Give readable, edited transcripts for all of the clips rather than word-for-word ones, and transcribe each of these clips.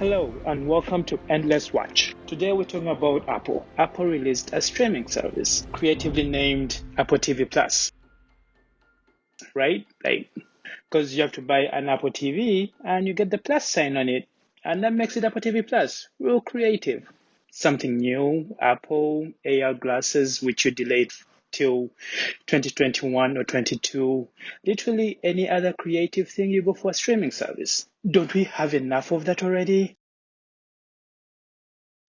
Hello and welcome to Endless Watch. Today we're talking about Apple. Apple released a streaming service creatively named Apple TV Plus. Right? Because you have to buy an Apple TV and you get the plus sign on it. And that makes it Apple TV Plus. Real creative. Something new. Apple AR glasses, which you delayed till 2021 or 22. Literally any other creative thing you go for a streaming service. Don't we have enough of that already?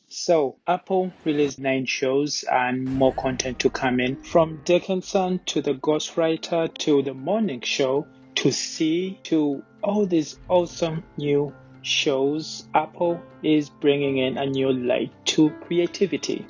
So Apple released 9 shows and more content to come in, from Dickinson to The Ghostwriter to The Morning Show to C to all these awesome new shows. Apple is bringing in a new light to creativity.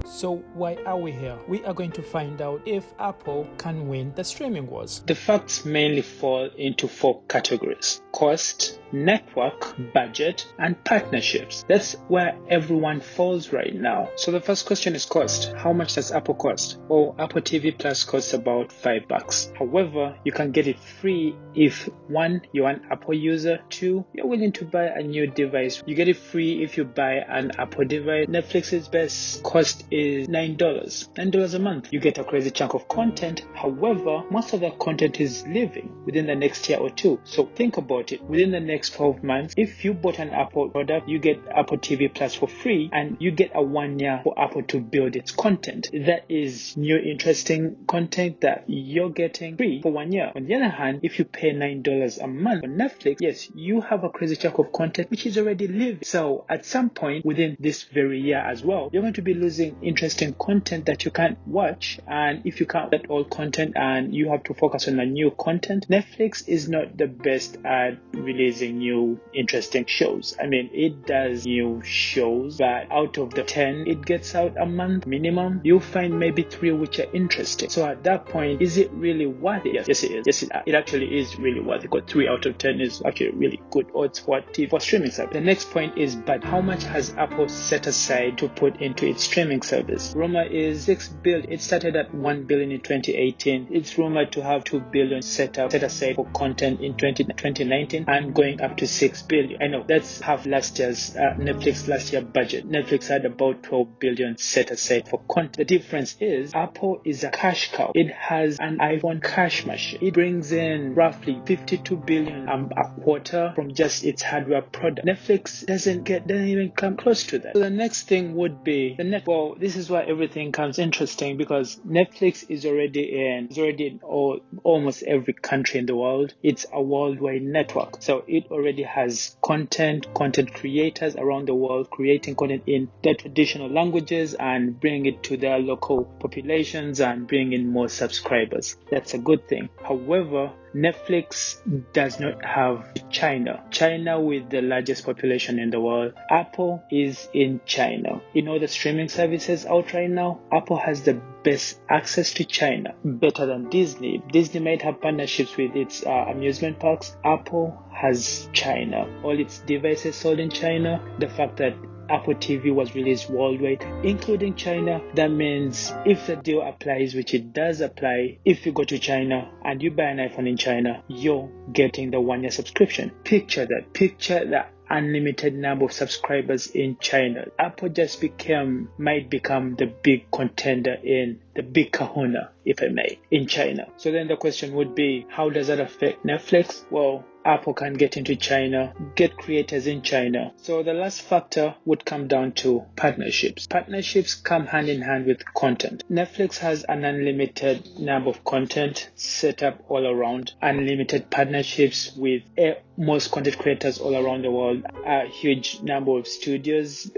So why are we here? We are going to find out if Apple can win the streaming wars. The facts mainly fall into 4 categories: cost, network, budget, and partnerships. That's where everyone falls right now. So the first question is cost. How much does Apple cost? Well, Apple TV Plus costs about $5. However, you can get it free if 1, you're an Apple user, 2, you're willing to buy a new device. You get it free if you buy an Apple device. Netflix's best cost is $9 a month. You get a crazy chunk of content. However, most of that content is leaving within the next year or 2. So think about it. Within the next 12 months, if you bought an Apple product, you get Apple TV Plus for free, and you get a 1 year for Apple to build its content. That is new, interesting content that you're getting free for 1 year. On the other hand, if you pay $9 a month on Netflix, yes, you have a crazy chunk of content which is already living. So at some point within this very year as well, you're going to be losing interesting content that you can't watch. And if you can't get all content and you have to focus on a new content, Netflix is not the best at releasing new interesting shows. I mean, it does new shows, but out of the 10 it gets out a month minimum, you'll find maybe 3 which are interesting. So at that point, is it really worth it? Yes, it is. Yes, it actually is really worth it, because 3 out of 10 is actually really good odds for streaming service. The next point is, but how much has Apple set aside to put into its streaming service? Rumor is $6 billion. It started at $1 billion in 2018. It's rumored to have $2 billion set aside for content in 2019 and going up to $6 billion. I know that's half last year's Netflix last year budget. Netflix had about $12 billion set aside for content. The difference is Apple is a cash cow. It has an iPhone cash machine. It brings in roughly $52 billion a quarter from just its hardware product. Netflix doesn't even come close to that. So the next thing would be the net. Well, this is why everything comes interesting, because Netflix is already in almost every country in the world. It's a worldwide network. So it already has content creators around the world creating content in their traditional languages and bringing it to their local populations and bringing in more subscribers. That's a good thing. However, Netflix does not have China with the largest population in the world. Apple is in China. In all the streaming services out right now, Apple has the best access to China, better than Disney. Disney might have partnerships with its amusement parks. Apple has China. All its devices sold in China. The fact that Apple TV was released worldwide, including China. That means if the deal applies, which it does apply, if you go to China and you buy an iPhone in China, you're getting the 1 year subscription. Picture that unlimited number of subscribers in China. Apple just might become the big contender in the big kahuna, if I may, in China. So then the question would be, how does that affect Netflix? Well, Apple can get into China, get creators in China. So the last factor would come down to partnerships. Partnerships come hand in hand with content. Netflix has an unlimited number of content set up all around, unlimited partnerships with most content creators all around the world, a huge number of studios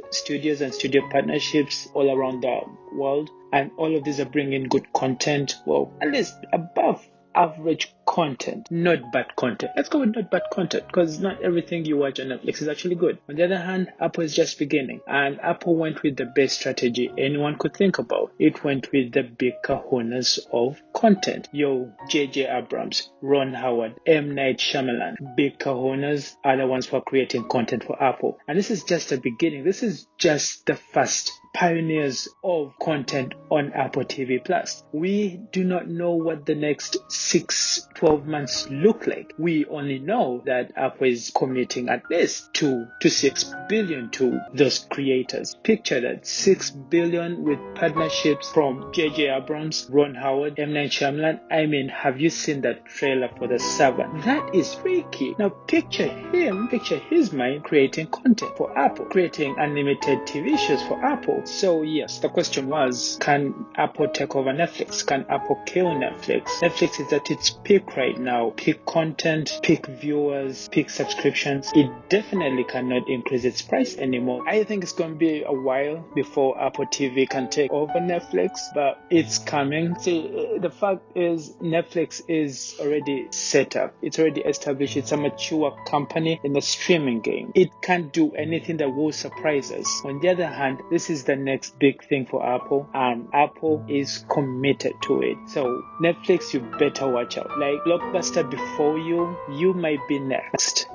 and studio partnerships all around the world. And all of these are bringing good content, well, at least above average content, not bad content. Let's go with not bad content, because not everything you watch on Netflix is actually good. On the other hand, Apple is just beginning, and Apple went with the best strategy anyone could think about. It went with the big kahunas of content. J.J. Abrams, Ron Howard, M. Night Shyamalan, big kahunas are the ones who are creating content for Apple. And this is just the beginning. This is just the first pioneers of content on Apple TV Plus. We do not know what the next 12 months look like. We only know that Apple is committing at least 2 to 6 billion to those creators. Picture that, 6 billion with partnerships from J.J. Abrams, Ron Howard, M. Night Shyamalan. I mean, have you seen that trailer for The Servant? That is freaky. Now picture his mind creating content for Apple, creating unlimited TV shows for Apple. So yes, the question was, can Apple take over Netflix? Can Apple kill Netflix? Netflix is at its peak right now. Peak content, peak viewers, peak subscriptions. It definitely cannot increase its price anymore. I think it's going to be a while before Apple TV can take over Netflix, but it's coming. See, the fact is Netflix is already set up. It's already established. It's a mature company in the streaming game. It can't do anything that will surprise us. On the other hand, this is the next big thing for Apple, and Apple is committed to it. So Netflix, you better watch out. Like Blockbuster before you might be next.